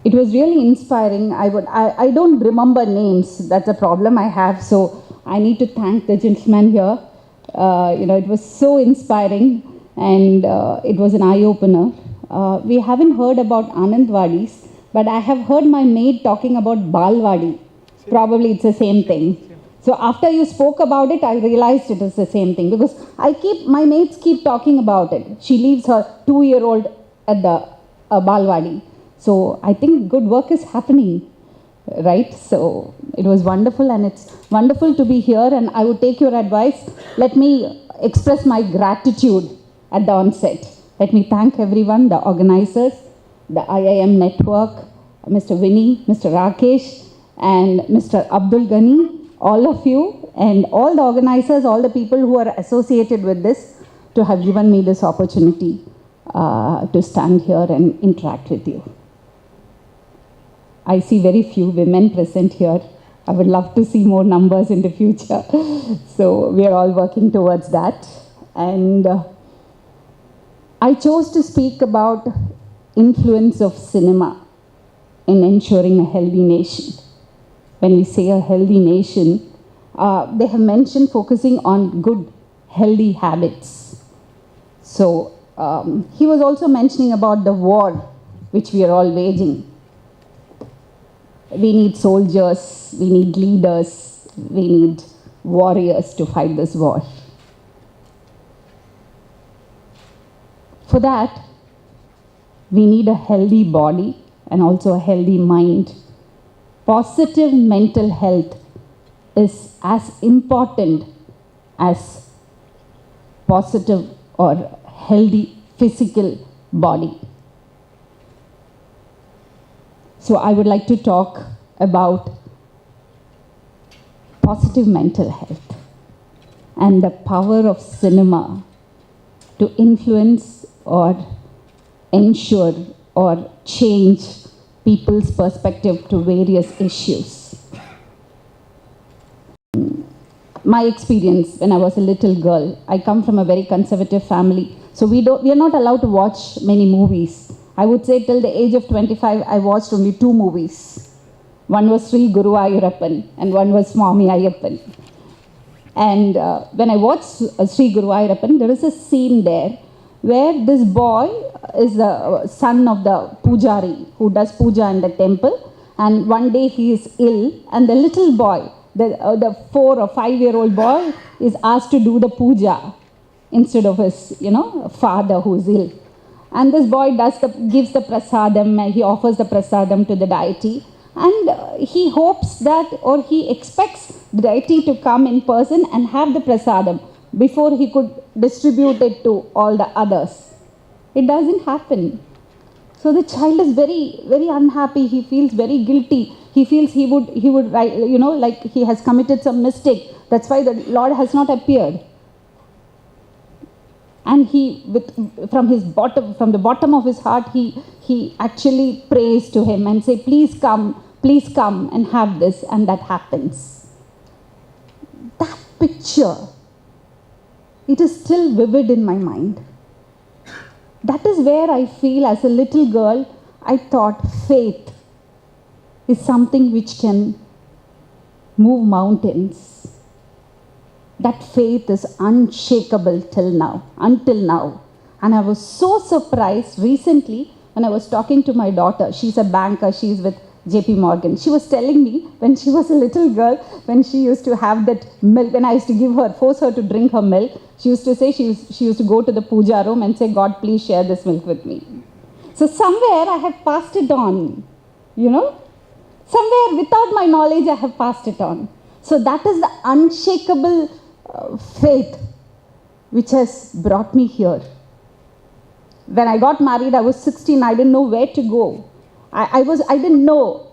it was really inspiring. I don't remember names. That's a problem I have. So I need to thank the gentleman here. It was so inspiring, and it was an eye-opener. We haven't heard about Anandwadis, but I have heard my maid talking about Balwadi. Probably it's the same thing. So after you spoke about it, I realized it is the same thing, because my mates keep talking about it. She leaves her 2-year-old at the Balwadi. So I think good work is happening, right? So it was wonderful, and it's wonderful to be here, and I would take your advice. Let me express my gratitude at the onset. Let me thank everyone, the organizers, the IIM network, Mr. Vinny, Mr. Rakesh, and Mr. Abdul Ghani, all of you, and all the organizers, all the people who are associated with this, to have given me this opportunity to stand here and interact with you. I see very few women present here. I would love to see more numbers in the future. So we are all working towards that. And I chose to speak about influence of cinema in ensuring a healthy nation. When we say a healthy nation, they have mentioned focusing on good, healthy habits. So he was also mentioning about the war which we are all waging. We need soldiers, we need leaders, we need warriors to fight this war. For that, we need a healthy body and also a healthy mind. Positive mental health is as important as positive or healthy physical body. So I would like to talk about positive mental health and the power of cinema to influence or ensure or change people's perspective to various issues. My experience when I was a little girl, I come from a very conservative family, so we are not allowed to watch many movies. I would say till the age of 25, I watched only 2 movies. One was Sri Guruvayurappan and one was Swami Ayyappan. And when I watched Sri Guruvayurappan, there is a scene there where this boy is the son of the pujari who does puja in the temple, and one day he is ill, and the little boy, the 4 or 5-year-old boy, is asked to do the puja instead of his father who is ill. And this boy gives the prasadam, he offers the prasadam to the deity, and he hopes that, or he expects the deity to come in person and have the prasadam before he could distribute it to all the others. It doesn't happen. So the child is very, very unhappy. He feels very guilty. He feels he would like he has committed some mistake. That's why the Lord has not appeared. And from the bottom of his heart, he actually prays to him and say, please come and have this, and that happens. That picture, it is still vivid in my mind. That is where I feel, as a little girl, I thought faith is something which can move mountains. That faith is unshakable until now. And I was so surprised recently when I was talking to my daughter. She's a banker, she's with JP Morgan. She was telling me when she was a little girl, when she used to have that milk, when I used to force her to drink her milk, she used to say she used to go to the puja room and say, God, please share this milk with me. So somewhere I have passed it on, Somewhere without my knowledge I have passed it on. So that is the unshakable faith which has brought me here. When I got married, I was 16. I didn't know where to go. I didn't know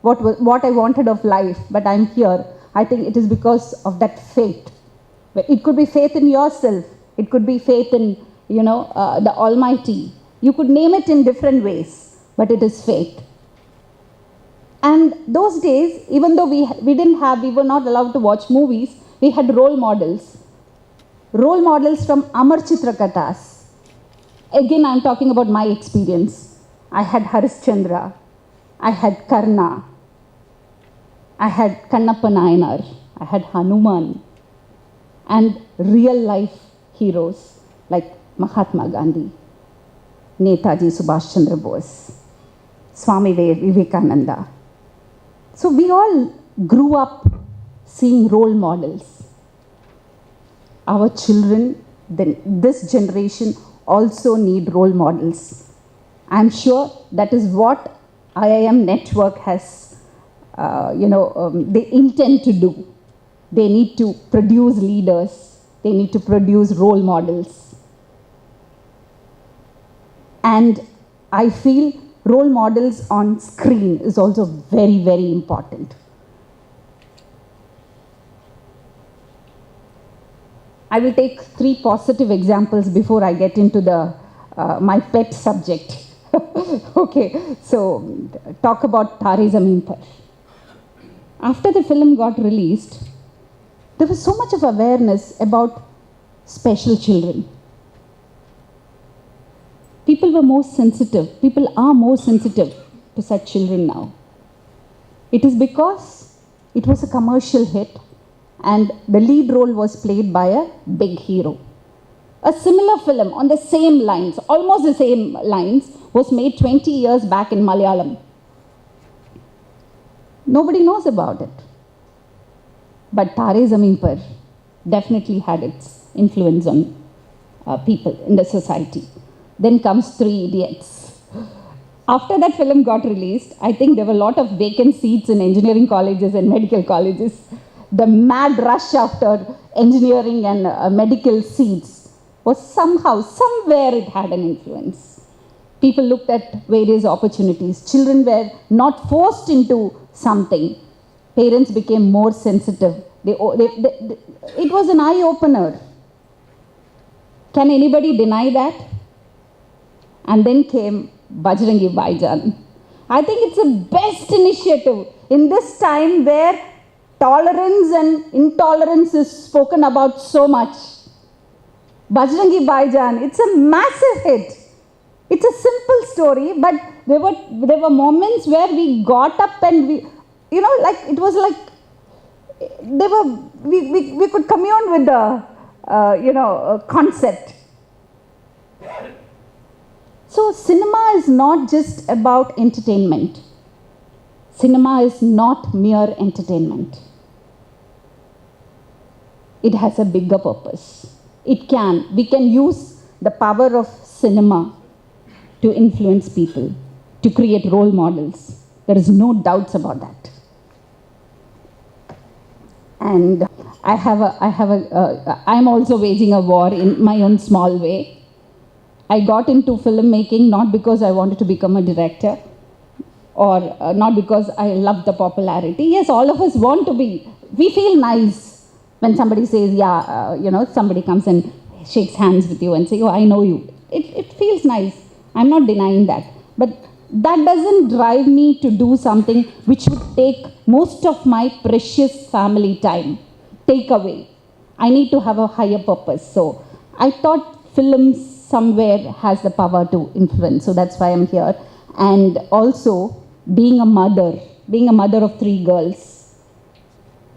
what I wanted of life, but I'm here. I think it is because of that faith. It could be faith in yourself. It could be faith in, the Almighty. You could name it in different ways, but it is faith. And those days, even though we were not allowed to watch movies, we had role models. Role models from Amar Chitra Kathas. Again, I'm talking about my experience. I had Harishchandra, I had Karna, I had Kannappa Nayanar, I had Hanuman, and real life heroes like Mahatma Gandhi, Netaji Subhash Chandra Bose, Swami Vivekananda. So we all grew up seeing role models. Our children, this generation also need role models. I'm sure that is what IIM Network has, they intend to do. They need to produce leaders. They need to produce role models. And I feel role models on screen is also very, very important. I will take 3 positive examples before I get into the my pet subject. Okay, so talk about Taare Zameen Par. After the film got released, there was so much of awareness about special children. People were more sensitive. People are more sensitive to such children now. It is because it was a commercial hit and the lead role was played by a big hero. A similar film on the same lines, almost the same lines, was made 20 years back in Malayalam. Nobody knows about it. But Taare Zameen Par definitely had its influence on people in the society. Then comes Three Idiots. After that film got released, I think there were a lot of vacant seats in engineering colleges and medical colleges. The mad rush after engineering and medical seats was somehow, somewhere it had an influence. People looked at various opportunities. Children were not forced into something. Parents became more sensitive. It was an eye-opener. Can anybody deny that? And then came Bajrangi Bhaijaan. I think it's the best initiative in this time where tolerance and intolerance is spoken about so much. Bajrangi Bhaijaan, it's a massive hit. It's a simple story, but there were moments where we got up and we could commune with the concept. So cinema is not just about entertainment. Cinema is not mere entertainment. It has a bigger purpose. We can use the power of cinema to influence people, to create role models. There is no doubts about that. And I'm also waging a war in my own small way. I got into filmmaking not because I wanted to become a director or not because I love the popularity. Yes, all of us want to be. We feel nice when somebody says, somebody comes and shakes hands with you and say, oh, I know you. It feels nice. I'm not denying that. But that doesn't drive me to do something which would take most of my precious family time. Take away. I need to have a higher purpose. So I thought films somewhere has the power to influence. So that's why I'm here. And also being a mother of 3 girls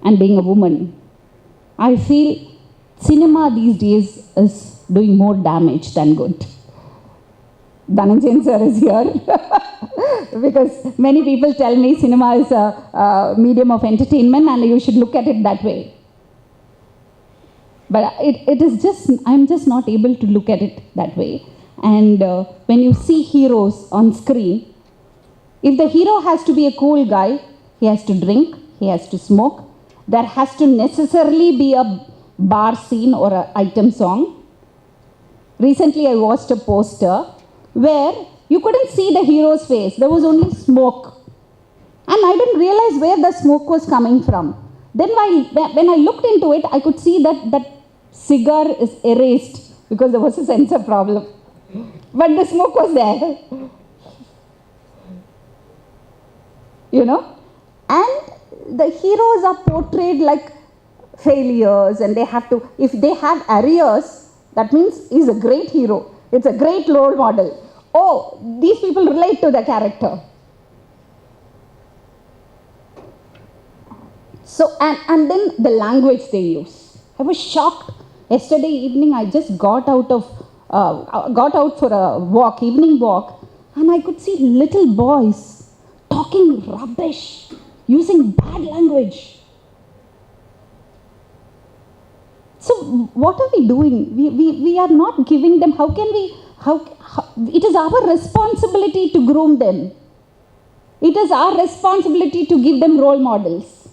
and being a woman, I feel cinema these days is doing more damage than good. Dhananjayan sir is here because many people tell me cinema is a medium of entertainment and you should look at it that way. But I'm just not able to look at it that way. And when you see heroes on screen, if the hero has to be a cool guy, he has to drink, he has to smoke, there has to necessarily be a bar scene or an item song. Recently I watched a poster where you couldn't see the hero's face, there was only smoke. And I didn't realize where the smoke was coming from. Then when I looked into it, I could see that cigar is erased because there was a sensor problem. But the smoke was there. And the heroes are portrayed like failures and if they have arrears, that means he's a great hero. It's a great role model. oh, these people relate to the character. So, and then the language they use. I was shocked. Yesterday evening, I just got out for a walk, evening walk, and I could see little boys talking rubbish, using bad language. So what are we doing? We are not giving them, how can we, it is our responsibility to groom them. It is our responsibility to give them role models.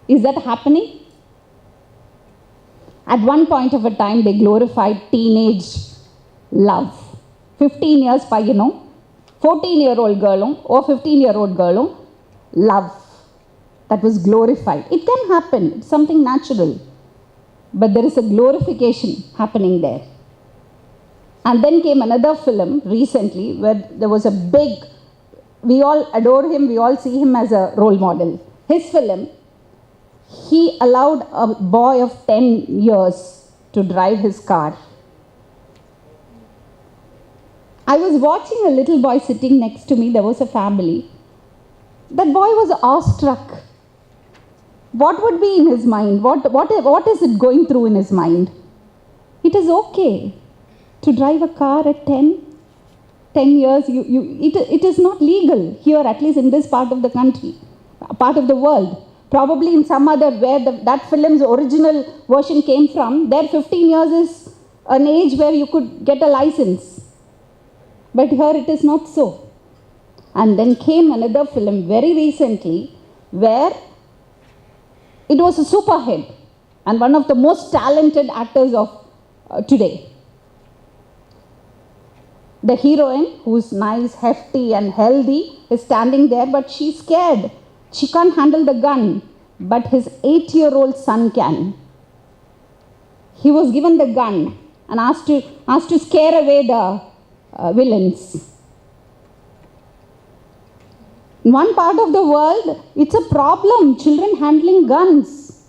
Is that happening? At one point of a time, they glorified teenage love. 15 years, 14-year-old girl or 15-year-old girl, love. That was glorified. It can happen. It's something natural. But there is a glorification happening there. And then came another film recently where there was a big, we all adore him, we all see him as a role model. His film, he allowed a boy of 10 years to drive his car. I was watching a little boy sitting next to me. There was a family. That boy was awestruck. What would be in his mind? What is it going through in his mind? It is okay to drive a car at 10 years. It is not legal here, at least in this part of the country, part of the world. Probably in some other where that film's original version came from, there 15 years is an age where you could get a license. But here it is not so. And then came another film very recently where it was a super hit and one of the most talented actors of today. The heroine, who's nice, hefty and healthy, is standing there, but she's scared. She can't handle the gun, but his 8-year-old son can. He was given the gun and asked to scare away the villains. In one part of the world, it's a problem, children handling guns.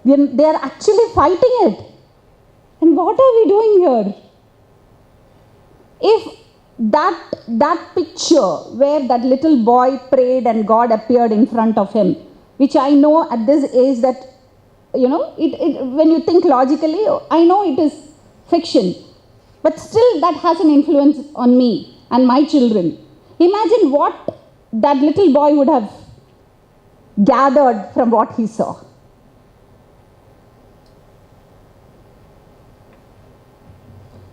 They are actually fighting it. And what are we doing here? If that picture where that little boy prayed and God appeared in front of him, which I know at this age that, when you think logically, I know it is fiction. But still that has an influence on me and my children. Imagine what that little boy would have gathered from what he saw.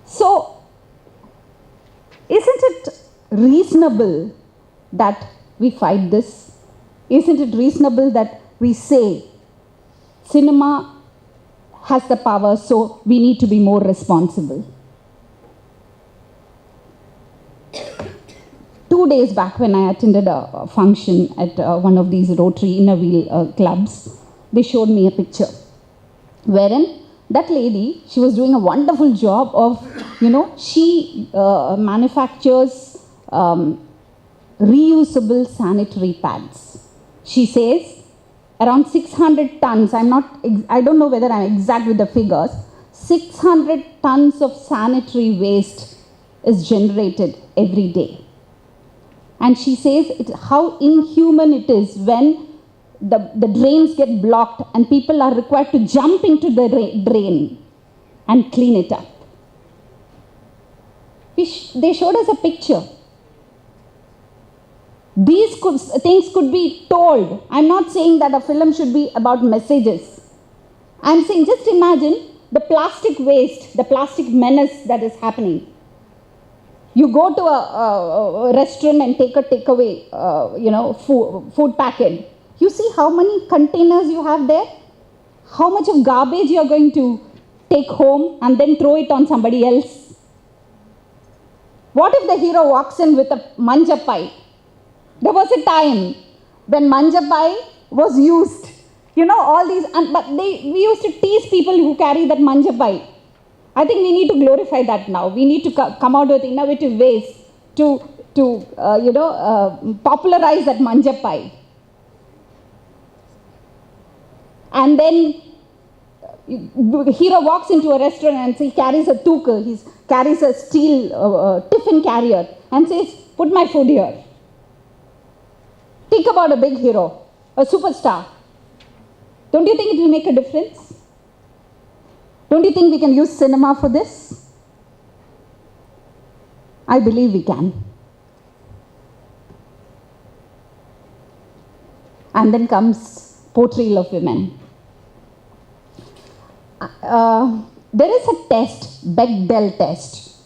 So, isn't it reasonable that we fight this? Isn't it reasonable that we say cinema has the power, so we need to be more responsible? 2 days back when I attended a function at one of these Rotary Inner Wheel clubs, they showed me a picture wherein that lady, she was doing a wonderful job of, she manufactures reusable sanitary pads. She says around 600 tons, I don't know whether I'm exact with the figures, 600 tons of sanitary waste is generated every day. And she says how inhuman it is when the drains get blocked and people are required to jump into the drain and clean it up. They showed us a picture. These things could be told. I'm not saying that a film should be about messages. I'm saying just imagine the plastic waste, the plastic menace that is happening. You go to a restaurant and take a takeaway, food packet. You see how many containers you have there? How much of garbage you are going to take home and then throw it on somebody else? What if the hero walks in with a manja pie? There was a time when manja pie was used. All these, we used to tease people who carry that manja pie. I think we need to glorify that now. We need to come out with innovative ways to popularize that manja pie. And then Hero walks into a restaurant and he carries a tukka, he carries a steel tiffin carrier and says, put my food here. Think about a big hero, a superstar. Don't you think it will make a difference? Don't you think we can use cinema for this? I believe we can. And then comes portrayal of women. There is a test, Bechdel test,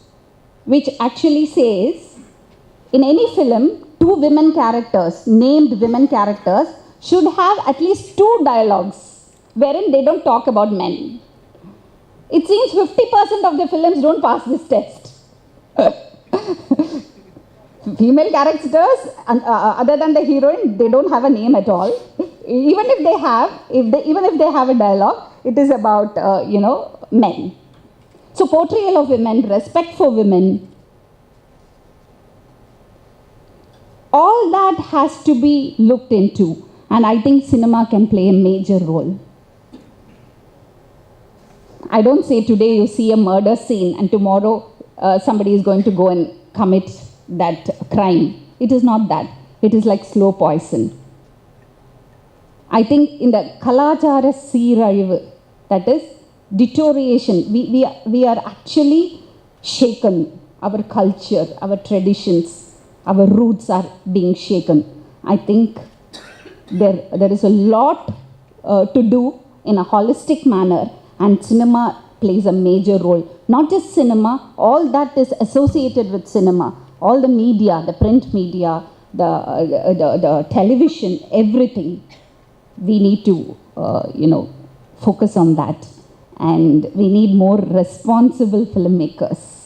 which actually says in any film, 2 women characters, named women characters, should have at least 2 dialogues wherein they don't talk about men. It seems 50% of the films don't pass this test. Female characters, other than the heroine, they don't have a name at all. Even if they have, even if they have a dialogue, it is about, men. So portrayal of women, respect for women, all that has to be looked into. And I think cinema can play a major role. I don't say today you see a murder scene and tomorrow somebody is going to go and commit that crime. It is not that. It is like slow poison. I think in the Kalachara Seeralivu, that is deterioration, we are actually shaken. Our culture, our traditions, our roots are being shaken. I think there is a lot to do in a holistic manner, and cinema plays a major role. Not just cinema, all that is associated with cinema, all the media, the print media, the television, everything. We need to, focus on that. And we need more responsible filmmakers.